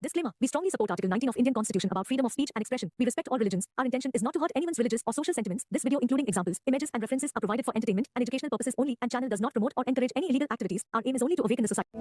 Disclaimer. We strongly support Article 19 of Indian Constitution about freedom of speech and expression. We respect all religions. Our intention is not to hurt anyone's religious or social sentiments. This video, including examples, images, and references, are provided for entertainment and educational purposes only, and channel does not promote or encourage any illegal activities. Our aim is only to awaken the society.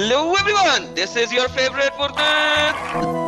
Hello everyone, this is your favorite Furqan.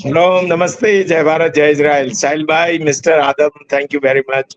Shalom, namaste, Jai Bharat, Jai Israel. Sahil bhai, Mr. Adam, thank you very much.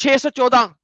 614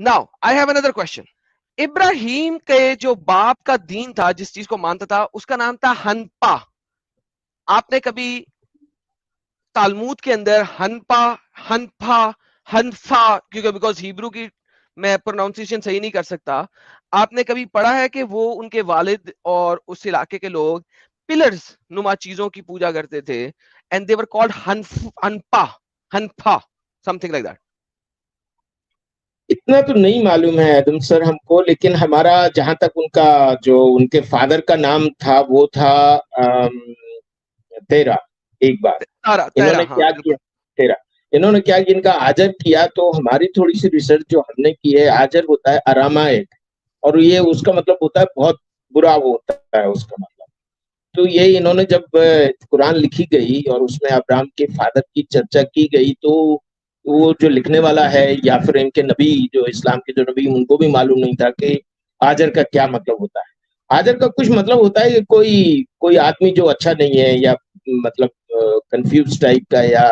now I have another question. ابراہیم کے جو باپ کا دین تھا, جس چیز کو مانتا تھا, اس کا نام تھا ہنپا. آپ نے کبھی تالمود کے اندر ہنپا, ہنفا, ہنفا, کیونکہ بیکاز ہیبرو کی میں پروناؤنسیشن صحیح نہیں کر سکتا, آپ نے کبھی پڑھا ہے کہ وہ ان کے والد اور اس علاقے کے لوگ پلرز نما چیزوں کی پوجا کرتے تھے, اینڈ دے ور کالڈ ہنپا, ہنفا, سم تھنگ لائک دیٹ. اتنا تو نہیں معلوم ہے ایڈم سر ہم کو, لیکن ہمارا جہاں تک ان کا جو ان کے فادر کا نام تھا وہ تھا تیرا. ایک بار انہوں نے کیا کیا, تیرا انہوں نے کیا کہ ان کا آجر کیا, تو ہماری تھوڑی سی ریسرچ جو ہم نے کی ہے, آجر ہوتا ہے ارامائک, اور یہ اس کا مطلب ہوتا ہے بہت برا وہ ہوتا ہے اس کا مطلب. تو یہ انہوں نے جب قرآن لکھی گئی اور اس میں ابراہیم کے فادر کی چرچا کی گئی, تو وہ جو لکھنے والا ہے یا پھر ان کے نبی جو اسلام کے جو نبی, ان کو بھی معلوم نہیں تھا کہ آجر کا کیا مطلب ہوتا ہے. آجر کا کچھ مطلب ہوتا ہے کہ کوئی آدمی جو اچھا نہیں ہے, یا مطلب کنفیوز ٹائپ کا یا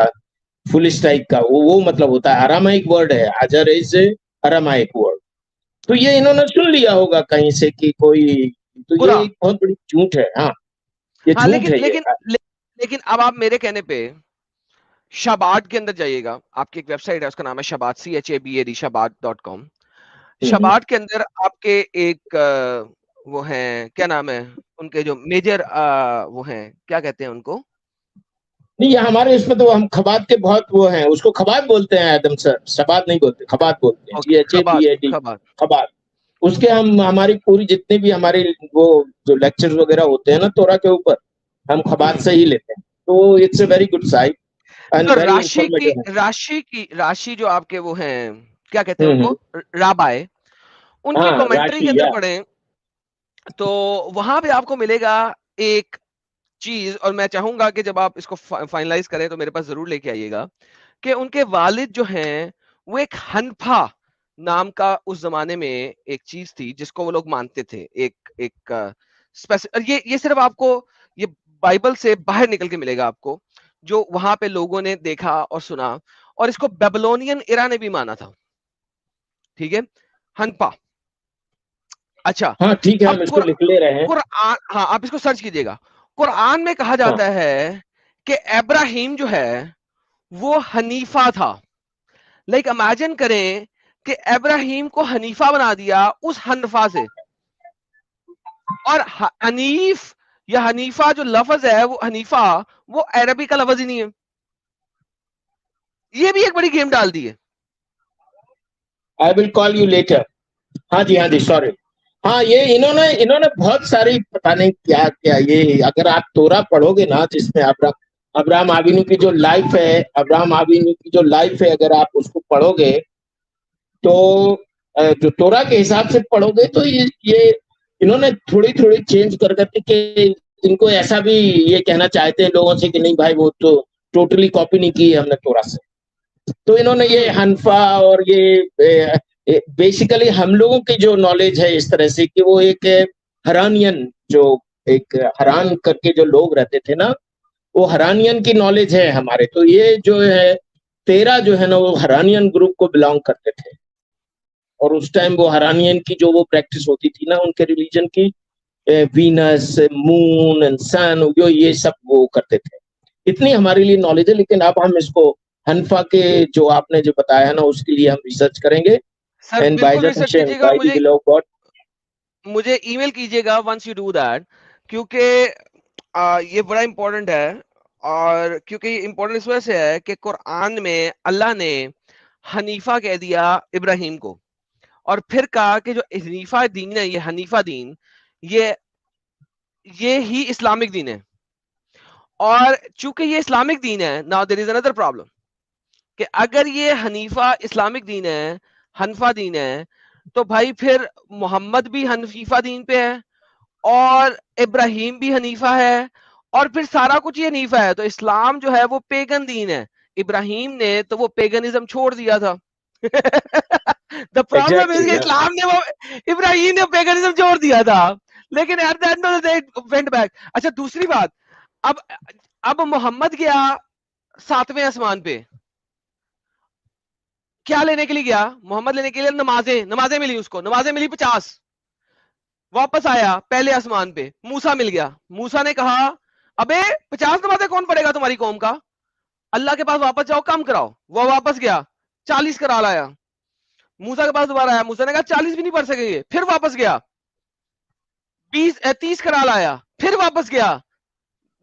فلش ٹائپ کا, وہ مطلب ہوتا ہے. ارامائک ورڈ ہے آجر, از ارامائک ورڈ. تو یہ انہوں نے سن لیا ہوگا کہیں سے کہ کوئی, تو یہ ایک بہت بڑی جھوٹ ہے. ہاں یہ جھوٹ ہے. لیکن اب آپ میرے کہنے پہ شباد کے اندر جائیے گا, آپ کی ایک ویب سائٹ ہے, اس کا نام ہے شباد, CHABAD, shabad.com. شباد کے اندر آپ کے ایک وہ ہیں, کیا نام ہے ان کے جو میجر وہ ہیں, کیا کہتے ہیں ان کو؟ نہیں, ہمارے اس میں تو ہم خبات کے بہت وہ ہیں, اس کو خبات بولتے ہیں ایڈم سر, شباد نہیں بولتے, خبات بولتے ہیں. CHABAD, خبات. اس کے ہماری پوری جتنے بھی ہمارے وہ جو لیکچر وغیرہ ہوتے ہیں نا تورا کے اوپر, ہم خبات سے ہی لیتے ہیں. تو it's a very good site. راشی جو آپ کے وہ ہیں, کیا کہتے ہیں ان کو, رابائے, ان کی کمنٹری کے اندر پڑھیں تو وہاں پہ آپ کو ملے گا ایک چیز, اور میں چاہوں گا کہ جب آپ اس کو فائنلائز کریں تو میرے پاس ضرور لے کے آئیے گا, کہ ان کے والد جو ہیں وہ ایک ہنفا نام کا اس زمانے میں ایک چیز تھی جس کو وہ لوگ مانتے تھے. ایک یہ صرف آپ کو یہ بائبل سے باہر نکل کے ملے گا آپ کو, جو وہاں پہ لوگوں نے دیکھا اور سنا, اور اس کو بیبلونین ایرا نے بھی مانا تھا. ٹھیک ہے, ہنپا. اچھا ہاں ٹھیک ہے, ہم اس کو لکھ لے رہے ہیں. قرآن, ہاں آپ اس کو سرچ کیجئے گا. قرآن میں کہا جاتا ہے کہ ابراہیم جو ہے وہ حنیفہ تھا. لائک امیجن کریں کہ ابراہیم کو حنیفہ بنا دیا اس حنفا سے, اور حنیف یا حنیفہ جو لفظ ہے وہ حنیفہ وہ عربی کا لفظ ہی نہیں ہے. یہ بھی ایک بڑی گیم ڈال دی ہے. I will call you later. ہاں جی سوری. ہاں یہ انہوں نے بہت ساری پتہ نہیں کیا یہ, اگر آپ تورا پڑھو گے نا, جس میں ابراہیم آبینو کی جو لائف ہے, اگر آپ اس کو پڑھو گے تو جو تورا کے حساب سے پڑھو گے تو یہ انہوں نے تھوڑی چینج کر کے, کہ ان کو ایسا بھی یہ کہنا چاہتے ہیں لوگوں سے کہ نہیں بھائی وہ تو ٹوٹلی کاپی نہیں کی ہے ہم نے تورا سے. تو انہوں نے یہ حنفا اور یہ بیسیکلی ہم لوگوں کی جو نالج ہے اس طرح سے کہ وہ ایک ہرانین, جو ایک حران کر کے جو لوگ رہتے تھے نا, وہ ہرانین کی نالج ہے ہمارے. تو یہ جو ہے تیرا جو ہے نا وہ ہرانین گروپ کو بلانگ کرتے تھے, اور اس ٹائم وہ ہرانین کی جو وہ پریکٹس ہوتی تھی نا ان کے ریلیجن کی, وینس, مون اینڈ سن, جو یہ سب وہ کرتے تھے. اتنی ہمارے لیے نالج ہے. لیکن اب ہم اس کو حنفا کے جو آپ نے جو بتایا ہے نا اس کے لیے ہم ریسرچ کریں گے. مجھے ای میل کیجیے گا once you do that, کیونکہ یہ بڑا امپورٹنٹ ہے. اور کیونکہ یہ امپورٹنٹ اس وجہ سے ہے کہ قرآن میں اللہ نے حنیفہ کہہ دیا ابراہیم کو, اور پھر کہا کہ جو حنیفہ دین ہے, یہ حنیفہ دین یہ ہی اسلامک دین ہے. اور چونکہ یہ اسلامک دین ہے, now there is another problem, کہ اگر یہ حنیفہ اسلامک دین ہے, حنفا دین ہے, تو بھائی پھر محمد بھی حنیفہ دین پہ ہے, اور ابراہیم بھی حنیفہ ہے, اور پھر سارا کچھ یہ حنیفہ ہے. تو اسلام جو ہے وہ پیگن دین ہے. ابراہیم نے تو وہ پیگنزم چھوڑ دیا تھا. The problem is کہ اسلام نے وہ ابراہیم نے پیگنزم چھوڑ دیا تھا, لیکن at the end of the day it went back. اچھا دوسری بات, اب محمد گیا 7ویں آسمان پہ, کیا لینے کے لیے گیا؟ محمد لینے کے لیے نمازیں ملی اس کو، نمازیں ملی 50. واپس آیا پہلے آسمان پہ، موسیٰ مل گیا. موسیٰ نے کہا ابے 50 نمازیں کون پڑھے گا تمہاری قوم کا؟ اللہ کے پاس واپس جاؤ، کم کراؤ. وہ واپس گیا 40 کرا لایا. موسیٰ کے پاس دوبارہ آیا، موسیٰ نے کہا 40 بھی نہیں پڑھ سکیں گے. پھر واپس گیا 30 کرا لایا. پھر واپس گیا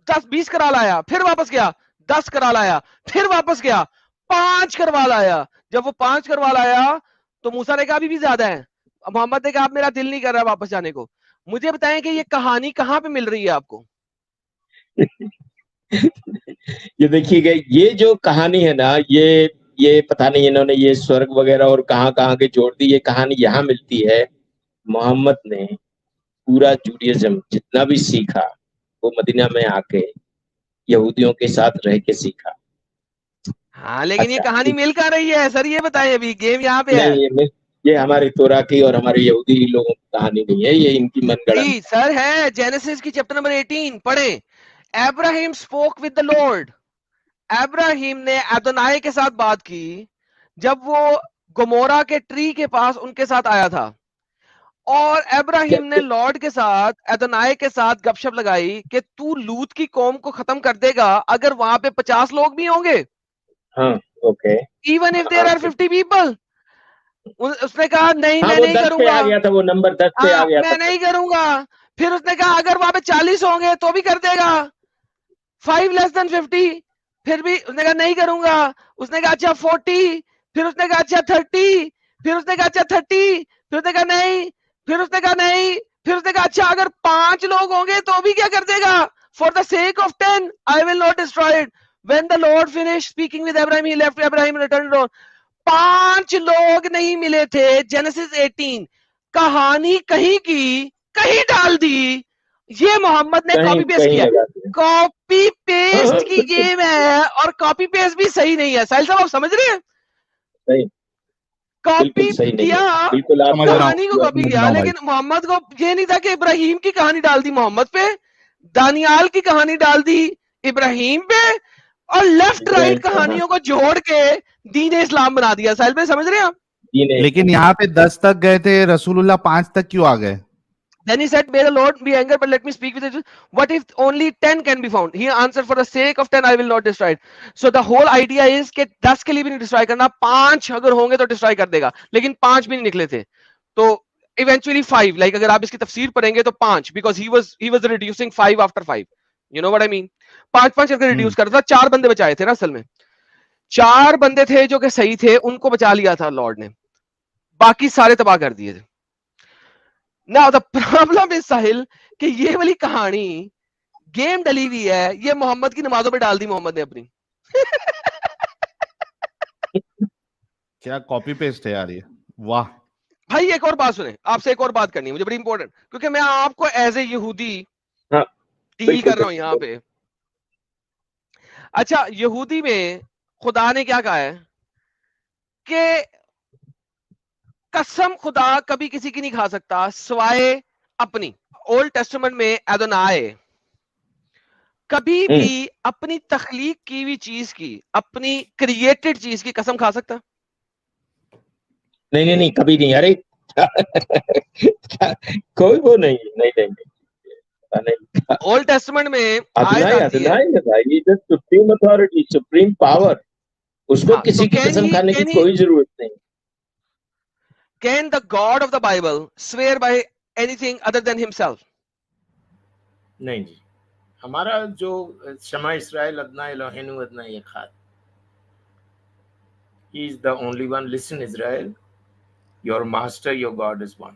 20 کرا لایا. پھر واپس گیا 10 کرا لایا. پھر واپس گیا 5 کروا لایا. جب وہ 5 کروا لایا تو موسیٰ نے کہا ابھی بھی زیادہ ہے. محمد نے کہا اب میرا دل نہیں کر رہا واپس جانے کو. مجھے بتائیں کہ یہ کہانی کہاں پہ مل رہی ہے آپ کو؟ یہ دیکھیے گا، یہ جو کہانی ہے نا، یہ پتہ نہیں انہوں نے یہ سورگ وغیرہ اور کہاں کے جوڑ دی. یہ کہانی یہاں ملتی ہے. محمد نے پورا جوڈیزم جتنا بھی سیکھا وہ مدینہ میں آ کے یہودیوں کے ساتھ رہ کے سیکھا. ہاں لیکن یہ کہانی مل کہاں رہی ہے سر؟ یہ بتائیں، ابھی گیم یہاں پہ ہے. یہ ہماری تورا کی اور ہمارے یہودی لوگوں کی کہانی نہیں ہے، یہ ان کی من گڑت سر ہے. جینیسس کی چیپٹر نمبر 18 پڑھیں. ابراہیم spoke with the Lord. ابراہیم نے ادونائی کے ساتھ بات کی جب وہ گمورا کے ٹری کے پاس ان کے ساتھ آیا تھا. اور ابراہیم نے لارڈ کے ساتھ ادونائی کے ساتھ گپ شپ لگائی کہ تو لوط کی قوم کو ختم کر دے گا اگر وہاں پہ 50 لوگ بھی ہوں گے. ہاں okay. Even if there are 50 people. اس نے کہا نہیں میں نہیں کروں گا. آ گیا تھا وہ نمبر 10 پہ آ گیا میں نہیں کروں گا. پھر اس نے کہا اگر وہاں پہ 40 ہوں گے تو بھی کر دے گا. 5 less than 50. پھر بھی اس نے کہا نہیں کروں گا. اس نے کہا اچھا 40. پھر اس نے کہا اچھا 30. پھر اس نے کہا اچھا 30. پھر اس نے کہا نہیں. پھر اس نے کہا نہیں. پھر اس نے کہا اچھا اگر 5 لوگ ہوں گے تو بھی کیا کر دے گا؟ For the sake of 10 I will not destroy it. When the Lord finished speaking with Abraham, he left Abraham and returned to 5 لوگ نہیں ملے تھے. جینیسس 18 کہانی کہیں کی کہیں ڈال دی. یہ محمد نے کاپی پیسٹ کیا. کاپی پیسٹ کی گیم ہے اور کاپی پیسٹ بھی صحیح نہیں ہے. ساحل صاحب آپ سمجھ رہے ہیں؟ کاپی کیا کہانی کو کاپی کیا، لیکن محمد کو یہ نہیں تھا کہ ابراہیم کی کہانی ڈال دی محمد پہ، دانیال کی کہانی ڈال دی ابراہیم پہ، اور لیفٹ رائٹ کہانیوں کو جوڑ کے دین اسلام بنا دیا. ساحل بھائی سمجھ رہے ہیں آپ؟ لیکن یہاں پہ 10 تک گئے تھے، رسول اللہ 5 تک کیوں آ گئے؟ Then he said, may the Lord be angry, but let me speak with it. What if only 10 can be found? He answered, for the sake of 10 I will not destroy it. So the whole idea is کہ 10 کے لیے بھی نہیں destroy کرنا، 5 اگر ہوں گے تو destroy کر دے گا. لیکن 5 بھی نہیں نکلے تھے تو eventually 5. like اگر آپ اس کی تفسیر پڑھیں گے تو 5 because he was reducing 5 after 5. You know what I mean? 5 کر کے ریڈیوس کرتا تھا. 4 بندے بچائے تھے نا اصل میں. 4 بندے تھے جو کہ صحیح تھے، ان کو بچا لیا تھا لارڈ نے، باقی سارے تباہ کر دیے تھے. Now the problem is ساحل کہ یہ والی کہانی گیم ڈلی ہوئی ہے، یہ محمد کی نمازوں پہ ڈال دی محمد نے اپنی. کیا کاپی پیسٹ ہے یار یہ. واہ بھائی ایک اور بات سنیں، آپ سے ایک اور بات کرنی ہے مجھے، بڑی امپورٹنٹ، کیونکہ میں آپ کو ایز اے یہودی ڈیل کر رہا ہوں یہاں پہ. اچھا یہودی میں خدا نے کیا کہا ہے کہ قسم خدا کبھی کسی کی نہیں کھا سکتا سوائے اپنی. اولڈ ٹیسٹمنٹ میں ادونائے کبھی بھی اپنی تخلیق کی ہوئی چیز کی، اپنی کریٹڈ چیز کی قسم کھا سکتا؟ نہیں کبھی نہیں. ارے کوئی وہ نہیں. اولڈ ٹیسٹمنٹ میں سپریم اتھارٹی، سپریم پاور، اس کو کسی کی قسم کھانے کی کوئی ضرورت نہیں. Can the God of the Bible swear by anything other than himself? نہیں جی. ہمارا جو شمع اسرائیل ادنا الہینو ادنا یکھاد، he is the only one. Listen Israel, your master, your God is one.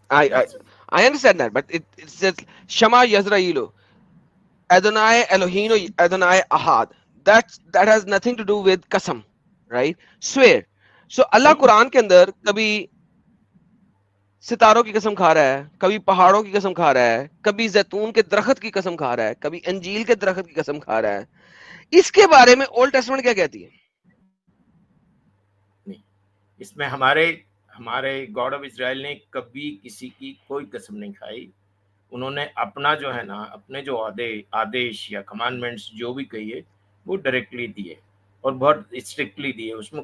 I understand that, but it says Shema Yisraelu, Adonai Eloheinu Adonai Ahad. That has nothing to do with qasam, right? Swear. So اللہ قرآن کے اندر کبھی ستاروں کی قسم کھا رہا ہے، کبھی پہاڑوں کی قسم کھا رہا ہے، کبھی زیتون کے درخت کی قسم کھا رہا ہے، کبھی انجیل کے درخت کی قسم کھا رہا ہے. اس کے بارے میں اولڈ ٹیسٹمنٹ کیا کہتی ہے؟ نہیں، اس میں ہمارے گاڈ آف اسرائیل نے کبھی کسی کی کوئی قسم نہیں کھائی. انہوں نے اپنا جو ہے نا، اپنے جو آدیش یا کمانڈمنٹس جو بھی کہیے وہ ڈائریکٹلی دیے اور بہت اسٹرکٹلی دیے. اس میں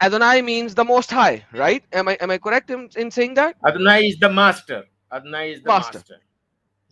Adonai means the Most High, right? Am I correct in saying that? Adonai is the master. Adonai is the master.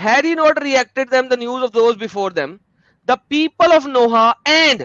had he not reacted them the news of those before them, the people of Noah, and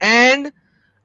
and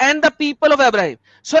and the people of Abraham। so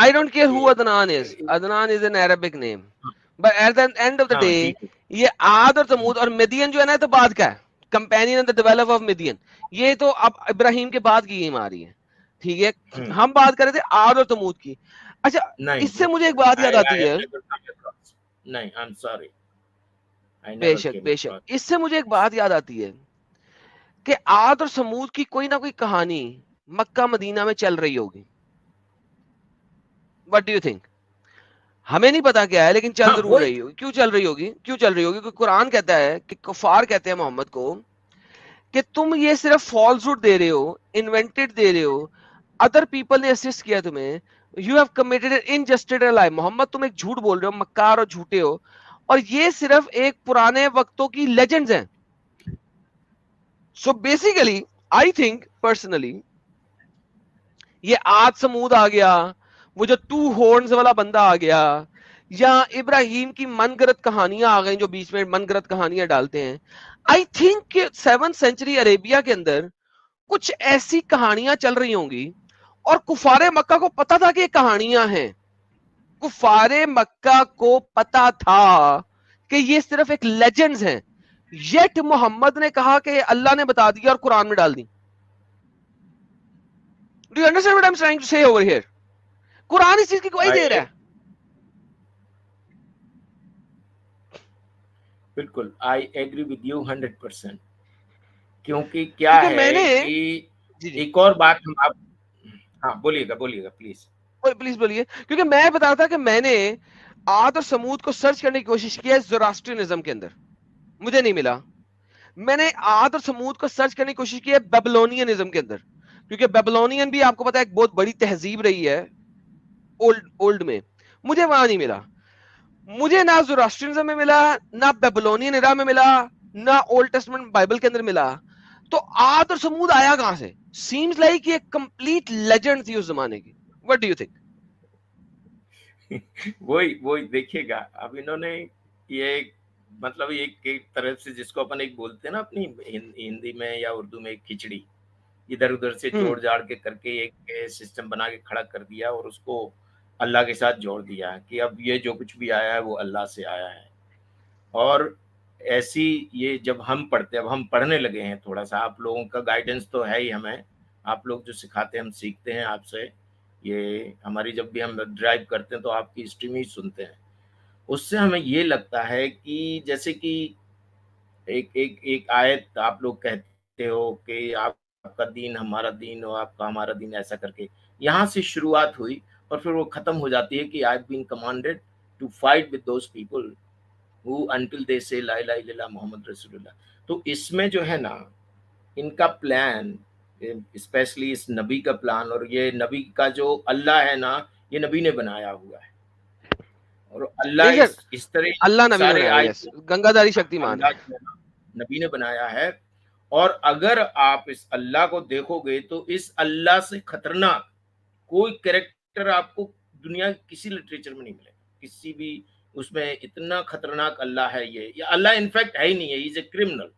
I don't care who Adnan is. Adnan is an Arabic name. But at the end of the day, یہ عاد اور ثمود اور مدین جو ہے نا تو بعد کا ہے. Companion and the developer of Midian. یہ تو اب ابراہیم کے بعد کی گیم آ رہی ہے. ٹھیک ہے, ہم بات کر رہے تھے عاد اور ثمود کی. اچھا اس سے مجھے ایک بات یاد آتی ہے. نہیں, I'm sorry. بے شک بے شک, اس سے مجھے ایک بات یاد آتی ہے کہ عاد اور ثمود کی کوئی نہ کوئی کہانی مکہ مدینہ میں چل رہی ہوگی. What do you think? ہمیں نہیں پتا کیا ہے, لیکن چل ضرور رہی ہوگی. کیوں چل رہی ہوگی؟ کیوں چل رہی ہوگی؟ کیونکہ قرآن کہتا ہے کہ کفار کہتے ہیں محمد کو کہ تم یہ صرف فالس ہوڈ دے رہے ہو, انوینٹڈ دے رہے ہو, ادر پیپل نے اسسٹ کیا تمہیں, you have committed an injustice life. Muhammad تم ایک جھوٹ بول رہے ہو, مکار اور جھوٹے ہو, اور یہ صرف ایک پرانے وقتوں کی لیجنڈز ہیں. So basically I think personally یہ عاد سمود آ گیا, وہ جو 2 ہورنز والا بندہ آ گیا, یا ابراہیم کی من گرت کہانیاں آ گئیں جو بیچ میں من گرت کہانیاں ڈالتے ہیں. آئی تھنک کہ 7th سینچری عربیہ کے اندر کچھ ایسی کہانیاں چل رہی ہوں گی, اور کفار مکہ کو پتا تھا کہ یہ کہانیاں ہیں. کفار مکہ کو پتا تھا کہ یہ صرف ایک لیجنڈز ہیں, یٹ محمد نے کہا کہ اللہ نے بتا دیا اور قرآن میں ڈال دی. Do you understand what I'm trying to say over here? قرآن اس چیز کی گواہی دے رہا ہے. بالکل, I agree with you 100%. کیونکہ کیا ہے کہ ایک اور بات ہم آپ, ہاں بولیے گا پلیز بولیے. کیونکہ میں بتا تھا کہ میں نے عاد اور سمود کو سرچ کرنے کی کوشش کی ہے زوراسٹرینزم کے اندر, مجھے نہیں ملا. میں نے عاد اور سمود کو سرچ کرنے کی کوشش کی ہے بیبلونینزم کے اندر, کیونکہ بیبلونین بھی آپ کو پتا ہے ایک بہت بڑی تہذیب رہی ہے اولڈ میں. مجھے وہاں نہیں ملا. مجھے نہ زوراسٹرینزم میں ملا, نہ بیبلونین ایرا میں ملا, نہ اولڈ ٹیسٹمنٹ بائبل کے اندر ملا. تو عاد اور سمود آیا کہاں سے؟ سیمز لائک ایک کمپلیٹ لیجنڈ تھی اس زمانے کی. What do you think? وہی دیکھیے گا, اب انہوں نے یہ مطلب ایک طرف سے جس کو اپن ایک بولتے ہیں نا اپنی ہندی میں یا اردو میں, ایک کھچڑی ادھر ادھر سے جوڑ جاڑ کے کر کے ایک سسٹم بنا کے کھڑا کر دیا, اور اس کو اللہ کے ساتھ جوڑ دیا کہ اب یہ جو کچھ بھی آیا ہے وہ اللہ سے آیا ہے. اور ایسی یہ جب ہم پڑھتے, اب ہم پڑھنے لگے ہیں تھوڑا سا, آپ لوگوں کا گائیڈنس تو ہے ہی ہمیں, آپ لوگ جو سکھاتے ہیں ہم سیکھتے ہیں آپ سے. یہ ہماری جب بھی ہم ڈرائیو کرتے ہیں تو آپ کی ہسٹری میں ہی سنتے ہیں, اس سے ہمیں یہ لگتا ہے کہ جیسے کہ ایک آیت آپ لوگ کہتے ہو کہ آپ کا دین ہمارا دین اور آپ کا ہمارا دین, ایسا کر کے یہاں سے شروعات ہوئی, اور پھر وہ ختم ہو جاتی ہے کہ I have been commanded to fight with those people who until they say لا الہ الا اللہ محمد رسول اللہ. تو اس میں جو ہے نا ان کا پلان, اسپیشلی اس نبی کا پلان, اور یہ نبی کا جو اللہ ہے نا, یہ نبی نے بنایا ہوا ہے. اور اللہ اس طرح اللہ نبی نے بنایا ہے, گنگا دھاری شکتی مان نبی نے بنایا ہے. اور اگر آپ اس اللہ کو دیکھو گے تو اس اللہ سے خطرناک کوئی کریکٹر آپ کو دنیا کسی لٹریچر میں نہیں ملے گا, کسی بھی اس میں اتنا خطرناک اللہ ہے. یہ اللہ انفیکٹ ہے ہی نہیں ہے, he is a criminal.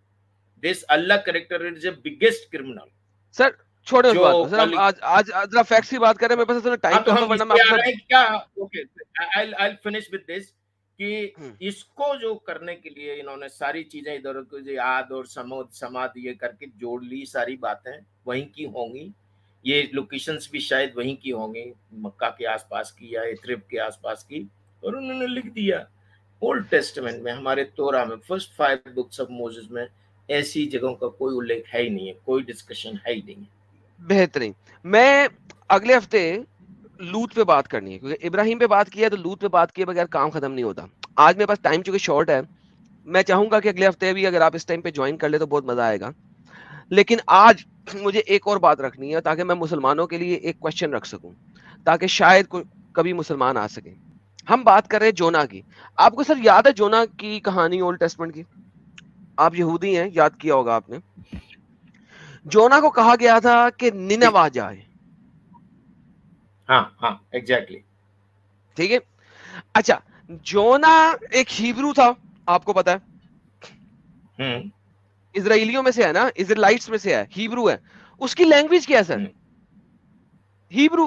This Allah character is a biggest criminal. سر چھوڑے اس بات کو, سر ہم آج ذرا فیکٹس کی بات کریں, میرے پاس اتنا ٹائم تو ہے ورنہ میں کیا. Okay, I'll finish with this کہ اس کو جو کرنے کے لیے انہوں نے ساری چیزیں ادھر ادھر عاد اور سماد یہ کر کے جوڑ لی, ساری باتیں وہیں کی ہوں گی, یہ لوکیشنز بھی شاید وہیں کی ہوں گی, مکہ کے آس پاس کی یا ایتھریب کے آس پاس کی, اور انہوں نے لکھ دیا اولڈ ٹیسٹمنٹ میں, ہمارے تورا میں, فرسٹ 5 بکس آف موسیس میں ایسی جگہوں کا کوئی الیکھ ہے ہی نہیں ہے, کوئی ڈسکشن ہے ہی نہیں ہے. بہترین. میں اگلے ہفتے لوط پہ بات کرنی ہے, کیونکہ ابراہیم پہ بات کیا تو لوط پہ بات کیے بغیر کام ختم نہیں ہوتا. آج میرے پاس ٹائم چونکہ شارٹ ہے, میں چاہوں گا کہ اگلے ہفتے بھی اگر آپ اس ٹائم پہ جوائن کر لیں تو بہت مزہ آئے گا. لیکن آج مجھے ایک اور بات رکھنی ہے تاکہ میں مسلمانوں کے لیے ایک کوشچن رکھ سکوں, تاکہ شاید کبھی مسلمان آ سکیں. ہم بات کر رہے ہیں جونا کی. آپ کو سر یاد ہے جونا کی کہانی اولڈ ٹیسٹمنٹ کی؟ آپ یہودی ہیں, یاد کیا ہوگا آپ نے. جونا کو کہا گیا تھا کہ نینوا جائے. ہاں ایگزیکٹلی, ٹھیک ہے. اچھا, جونا ایک ہیبرو تھا, آپ کو پتا ہے, اسرائیلیوں میں سے ہے نا, اسرائیلائٹس میں سے ہے, ہیبرو ہے. اس کی لینگویج کیا ہے سر؟ Hebrew.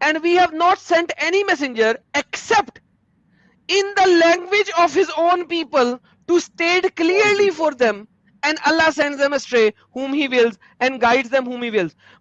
and we have not sent any messenger except in the language of his own people to state clearly for them, and Allah sends them astray whom he wills and guides them whom he wills.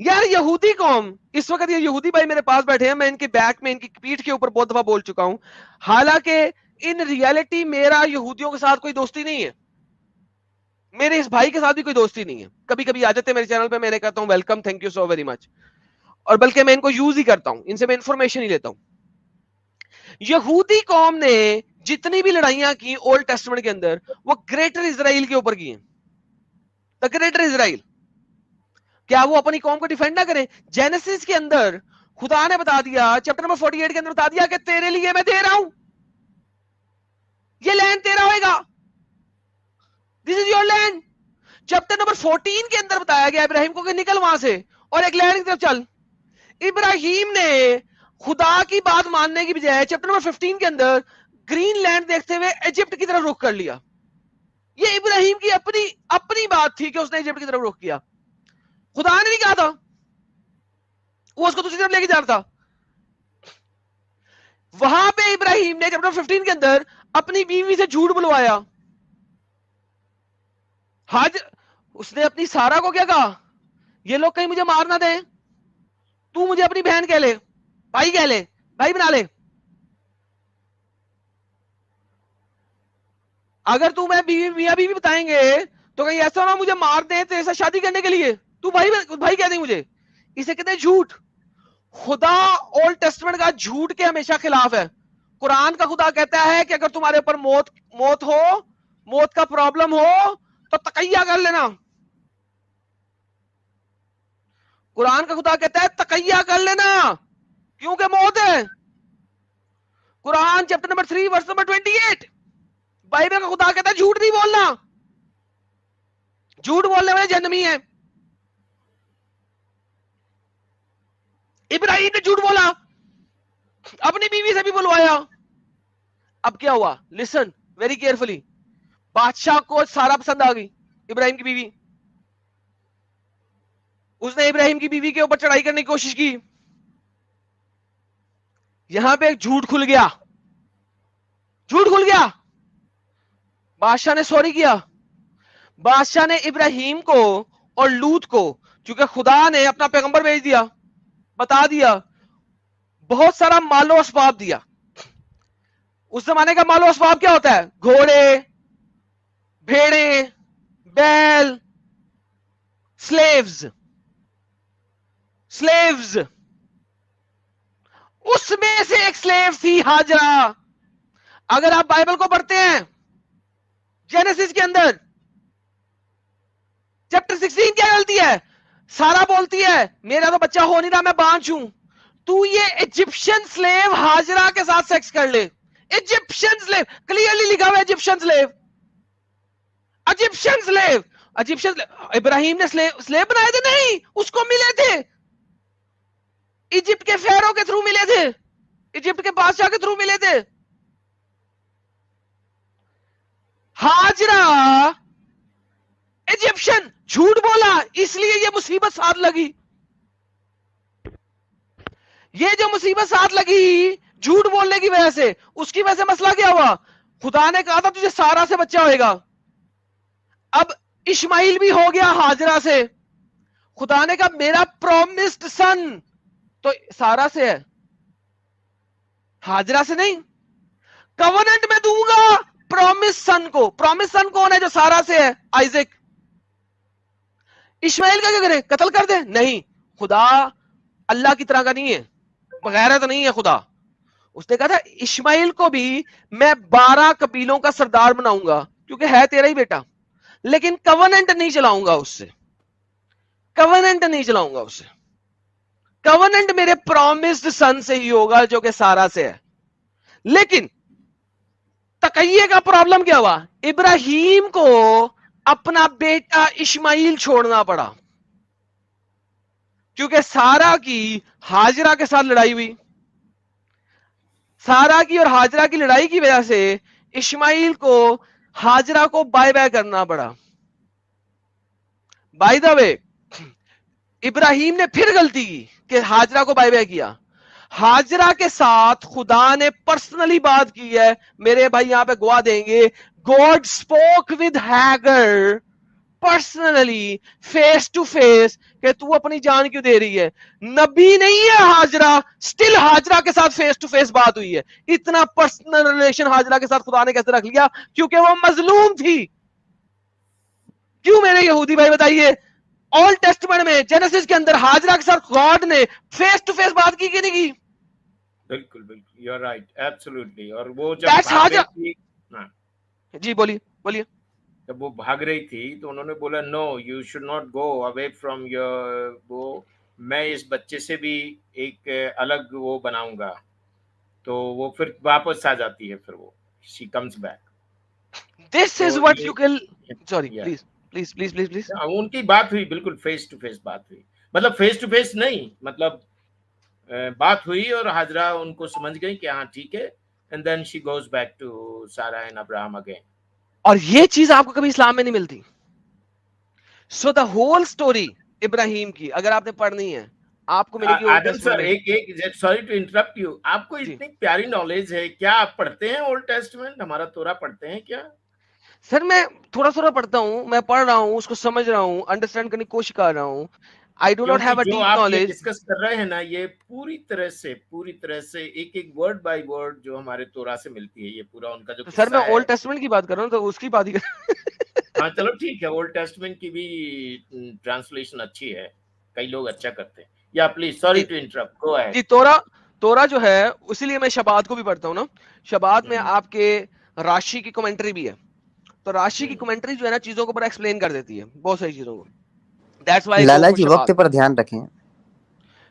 یار یہودی قوم اس وقت، یہ یہودی بھائی میرے پاس بیٹھے ہیں، میں ان کے بیک میں ان کی پیٹھ کے اوپر بہت دفعہ بول چکا ہوں، حالانکہ ان ریالٹی میرا یہودیوں کے ساتھ کوئی دوستی نہیں ہے، میرے اس بھائی کے ساتھ بھی کوئی دوستی نہیں ہے. کبھی کبھی آ جاتے ہیں میرے چینل پہ، میں نے کہتا ہوں welcome, thank you so very much, اور بلکہ میں ان کو یوز ہی کرتا ہوں، ان سے میں انفارمیشن ہی لیتا ہوں. یہودی قوم نے جتنی بھی لڑائیاں کی اولڈ ٹیسٹمنٹ کے اندر، وہ گریٹر اسرائیل کے اوپر کی ہیں. دا گریٹر اسرائیل. کیا وہ اپنی قوم کو ڈیفینڈ نہ کریں؟ جینیسس کے اندر خدا نے بتا دیا، چیپٹر نمبر 48 کے اندر بتا دیا کہ تیرے لیے میں دے رہا ہوں، یہ لینڈ تیرا ہوئے گا، this is your land. Chapter number 14 کے اندر بتایا گیا ابراہیم کو کہ نکل وہاں سے اور ایک لینڈ کی طرف چل. ابراہیم نے خدا کی بات ماننے کی بجائے چیپٹر نمبر 15 کے اندر گرین لینڈ دیکھتے ہوئے ایجپٹ کی طرف رخ کر لیا. یہ ابراہیم کی اپنی بات تھی کہ اس نے ایجپٹ کی طرف رخ کیا. خدا نے نہیں کہا تھا، وہ اس کو دوسری طرف لے کے جانا تھا. وہاں پہ ابراہیم نے چیپٹر 15 کے اندر اپنی بیوی سے جھوٹ بلوایا. اس نے اپنی سارا کو کیا کہا؟ یہ لوگ کہیں مجھے مار نہ دیں، تو مجھے اپنی بہن کہہ لے، بھائی کہہ لے، بھائی بنا لے. اگر تو میں میاں بیوی بتائیں گے تو کہیں ایسا ہونا مجھے مار دیں تو ایسا شادی کرنے کے لیے تو بھائی کہہ دیں مجھے. اسے کہتے ہیں جھوٹ. خدا اولڈ ٹیسٹمنٹ کا جھوٹ کے ہمیشہ خلاف ہے. قرآن کا خدا کہتا ہے کہ اگر تمہارے اوپر موت ہو، موت کا پرابلم ہو تو تقیہ کر لینا. قرآن کا خدا کہتا ہے تقیہ کر لینا کیونکہ موت ہے. قرآن chapter number 3 verse number 28. Bible کا خدا کہتا ہے جھوٹ نہیں بولنا، جھوٹ بولنے والے جہنمی ہیں. ابراہیم نے جھوٹ بولا، اپنی بیوی سے بھی بلوایا. اب کیا ہوا؟ Listen very carefully. بادشاہ کو سارا پسند آ گئی، ابراہیم کی بیوی. اس نے ابراہیم کی بیوی کے اوپر چڑھائی کرنے کی کوشش کی. یہاں پہ ایک جھوٹ کھل گیا، جھوٹ کھل گیا. بادشاہ نے سوری کیا. بادشاہ نے ابراہیم کو اور لوط کو، چونکہ خدا نے اپنا پیغمبر بھیج دیا، بتا دیا، بہت سارا مال و اسباب دیا. اس زمانے کا مال و اسباب کیا ہوتا ہے؟ گھوڑے، بھیڑیں، بیل، سلیوز. اس میں سے ایک سلیو تھی ہاجرہ. اگر آپ بائبل کو پڑھتے ہیں جینیسس کے اندر چیپٹر 16 کیا غلطی ہے؟ سارا بولتی ہے میرا تو بچہ ہو نہیں رہا، میں بانجھ ہوں، تو یہ ایجپشن سلیو ہاجرہ کے ساتھ سیکس کر لے. ایجپشن سلیو کلیئرلی لکھا ہوا ہے، Egyptian slave, Egyptian slave. Egyptian ابراہیم نے سلیو بنائے تھے؟ نہیں، اس کو ملے تھے، ایجپٹ کے فیرو کے تھرو ملے تھے، ایجپٹ کے بادشاہ کے تھرو ملے تھے. ہاجرہ ایجپشن، جھوٹ بولا اس لیے یہ مصیبت ساتھ لگی. یہ جو مصیبت ساتھ لگی جھوٹ بولنے کی وجہ سے، اس کی وجہ سے مسئلہ کیا ہوا؟ خدا نے کہا تھا تجھے سارا سے بچہ ہوئے گا. اب اسماعیل بھی ہو گیا ہاجرہ سے. خدا نے کہا میرا پرومسڈ سن تو سارا سے ہے، ہاجرہ سے نہیں. کوننٹ میں دوں گا پرومس سن کو. پرومس سن کون ہے جو سارا سے ہے؟ آئزک. اسماعیل کا کیا کرے؟ قتل کر دے؟ نہیں، خدا اللہ کی طرح کا نہیں ہے، بغیرت نہیں ہے خدا. اس نے کہا تھا اسماعیل کو بھی میں 12 قبیلوں کا سردار بناؤں گا کیونکہ ہے تیرا ہی بیٹا، لیکن کوننٹ نہیں چلاؤں گا اس سے، کوننٹ نہیں چلاؤں گا اس سے. کوننٹ میرے پرومسڈ سن سے ہی ہوگا جو کہ سارا سے ہے. لیکن تقیے کا پرابلم کیا ہوا؟ ابراہیم کو اپنا بیٹا اسماعیل چھوڑنا پڑا کیونکہ سارا کی ہاجرہ کے ساتھ لڑائی ہوئی. سارا کی اور ہاجرہ کی لڑائی کی وجہ سے اسماعیل کو ہاجرہ کو بائے بائے کرنا پڑا. بائی دا وے ابراہیم نے پھر غلطی کی کہ ہاجرہ کو بائے بائے کیا. ہاجرہ کے ساتھ خدا نے پرسنلی بات کی ہے، میرے بھائی یہاں پہ گواہ دیں گے. God spoke with Hagar personally face to face کہ تو اپنی جان کیوں دے رہی ہے. نبی نہیں ہے ہاجرہ, سٹل ہاجرہ کے ساتھ فیس ٹو فیس بات ہوئی ہے. اتنا پرسنل ریلیشن ہاجرہ کے ساتھ خدا نے کیسے رکھ لیا؟ کیونکہ وہ مظلوم تھی. کیوں میرے یہودی بھائی بتائیے, اولڈ ٹیسٹمنٹ میں جینیسس کے اندر ہاجرہ کے ساتھ گاڈ نے فیس ٹو فیس بات کی کہ نہیں کی؟ بالکل بالکل, یو آر رائٹ, ایبسولوٹلی. اور وہ جب بھاگ رہی تھی, جی بولیے بولیے. جب وہ بھاگ رہی تھی تو انہوں نے بولا no you should not go away from your, وہ میں اس بچے سے بھی ایک الگ وہ بناؤں گا. تو وہ پھر واپس آ جاتی ہے, پھر وہ she comes back. This is what you can, sorry please. ان کی بات ہوئی, بالکل فیس ٹو فیس بات ہوئی, مطلب فیس ٹو فیس نہیں, مطلب بات ہوئی اور ہاجرہ ان کو سمجھ گئی کہ ہاں ٹھیک ہے, and then she goes back to Sarah and Abraham again. اور یہ چیز آپ کو کبھی اسلام میں نہیں ملتی. سو دا ہول اسٹوری ابراہیم کی اگر آپ نے پڑھنی ہے آپ کو ملے گی. آدم سر, ایک سوری ٹو انٹرپٹ یو, آپ کو اتنی پیاری نالج ہے, کیا آپ پڑھتے ہیں اولڈ ٹیسٹمنٹ, ہمارا تورا پڑھتے ہیں کیا؟ سر میں تھوڑا تھوڑا پڑھتا ہوں, میں پڑھ رہا ہوں, اس کو سمجھ رہا ہوں, انڈرسٹینڈ کرنے کی کوشش کر رہا ہوں. I do not have a deep knowledge. جو ڈسکس کر رہے ہیں نا, یہ پوری طرح سے ایک ایک ورڈ بائی ورڈ جو ہمارے تورا سے ملتی ہے, یہ پورا ان کا جو سر میں اولڈ ٹیسٹمنٹ کی بات کر رہا ہوں تو اس کی بات ہی ہاں چلو ٹھیک ہے, اولڈ ٹیسٹمنٹ کی بھی ٹرانسلیشن اچھی ہے, کئی لوگ اچھا کرتے ہیں. یا please sorry to interrupt, go ahead. جی تورا جو ہے اسی لیے میں شبات کو بھی پڑھتا ہوں نا. شبات میں آپ کے راشی کی کمنٹری بھی ہے, تو راشی کی کمنٹری جو ہے نا چیزوں کو بڑا ایکسپلین کر دیتی ہے, بہت ساری چیزوں کو. لالا جی وقت پر دھیان رکھیں.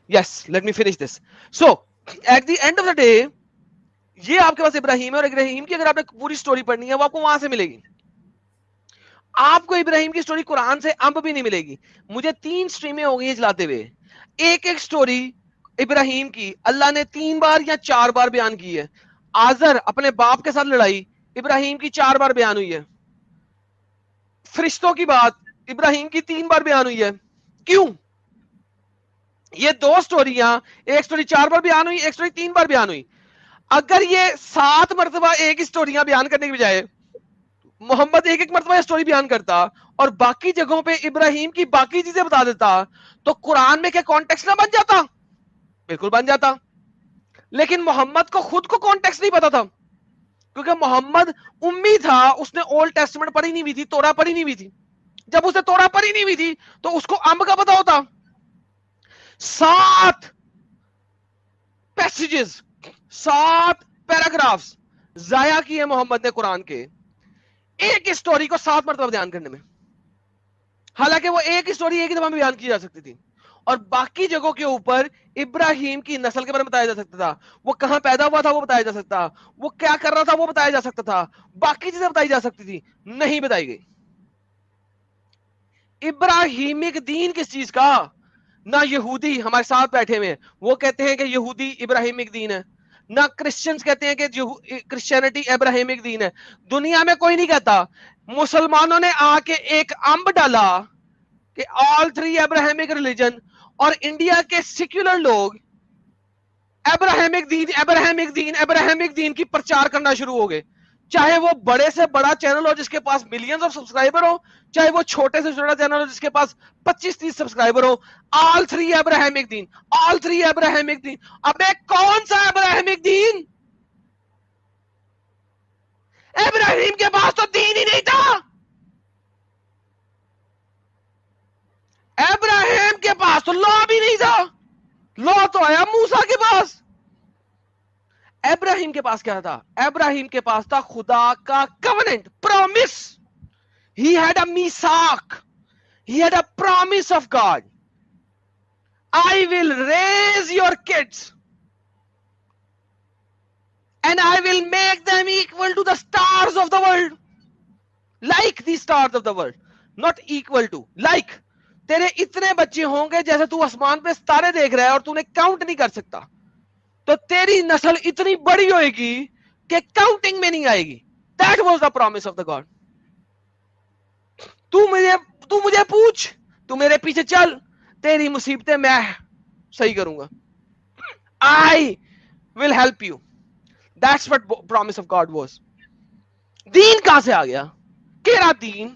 Yes, let me finish this. So, at the end of the day, یہ آپ کے پاس ابراہیم ہے, اور ابراہیم کی اگر آپ نے پوری سٹوری پڑھنی ہے وہ آپ کو وہاں سے ملے گی. آپ کو ابراہیم کی سٹوری قرآن سے امب بھی نہیں ملے گی. مجھے 3 سٹریمیں ہو گئی چلاتے ہوئے, ایک سٹوری ابراہیم کی اللہ نے 3 بار یا 4 بار بیان کی ہے. آزر اپنے باپ کے ساتھ لڑائی ابراہیم کی 4 بار بیان ہوئی ہے. فرشتوں کی بات ابراہیم کی 3 بار بیان ہوئی ہے. کیوں؟ یہ 2 سٹوریاں, ایک سٹوری 4 بار بیان ہوئی, ایک سٹوری 3 بار بیان ہوئی. اگر یہ 7 مرتبہ ایک سٹوریاں بیان کرنے کے بجائے محمد ایک مرتبہ یہ سٹوری بیان کرتا اور باقی جگہوں پہ ابراہیم کی باقی چیزیں بتا دیتا, تو قرآن میں کیا کانٹیکسٹ نہ بن جاتا؟ بالکل بن جاتا. لیکن محمد کو خود کو کانٹیکسٹ نہیں پتا تھا, کیونکہ محمد امی تھا, اس نے اولڈ ٹیسٹمنٹ پڑھی نہیں ہوئی تھی, تورا پڑھی نہیں ہوئی تھی. جب اسے تورا پڑھی نہیں ہوئی تھی تو اس کو امب کا پتا ہوتا. 7 پیسیجز 7 پیراگرافز ضائع کیے محمد نے قرآن کے, ایک سٹوری کو 7 مرتبہ بیان کرنے میں. حالانکہ وہ ایک سٹوری ایک ہی دفعہ میں بیان کی جا سکتی تھی, اور باقی جگہوں کے اوپر ابراہیم کی نسل کے بارے میں بتایا جا سکتا تھا, وہ کہاں پیدا ہوا تھا وہ بتایا جا سکتا, وہ کیا کر رہا تھا وہ بتایا جا سکتا تھا, باقی چیزیں بتائی جا سکتی تھی, نہیں بتائی گئی. ابراہیمک دین کس چیز کا؟ نہ یہودی ہمارے ساتھ بیٹھے ہوئے وہ کہتے ہیں کہ یہودی ابراہیمک دین ہے, نہ کرسچنز کہتے ہیں کہ کرسچینٹی ابراہیمک دین ہے. دنیا میں کوئی نہیں کہتا. مسلمانوں نے آ کے ایک امب ڈالا کہ all 3 ابراہیمک ریلیجن, اور انڈیا کے سیکولر لوگ ابراہیمک دین ابراہیمک دین ابراہیمک دین کی پرچار کرنا شروع ہو گئے. چاہے وہ بڑے سے بڑا چینل ہو جس کے پاس ملینز آف سبسکرائبر ہو, چاہے وہ چھوٹے سے چھوٹا چینل ہو جس کے پاس 25-30 سبسکرائبر ہو, all 3 ابراہیمک دین, all 3 ابراہیمک دین. ابے کون سا ابراہیمک دین؟ ابراہیم کے پاس تو دین ہی نہیں تھا. ابراہیم کے پاس تو لا بھی نہیں تھا, لا تو آیا موسیٰ کے پاس. ابراہیم کے پاس کیا تھا؟ ابراہیم کے پاس تھا خدا کا covenant, promise. He had a میثاق, he had a promise of God. I will raise your kids and I will make them equal to the stars of the world. Like the stars of the world. Not equal to, like. تیرے اتنے بچے ہوں گے جیسے تو آسمان پہ ستارے دیکھ رہا ہے اور تو نے کاؤنٹ نہیں کر سکتا, تو تیری نسل اتنی بڑی ہوئے گی کہ کاؤنٹنگ میں نہیں آئے گی. That was the promise of the God. تو مجھے پوچھ, تو میرے پیچھے چل, تیری مصیبتیں میں صحیح کروں گا. I will help you. That's what promise of God was. دین کہاں سے آ گیا؟ کیڑا دین؟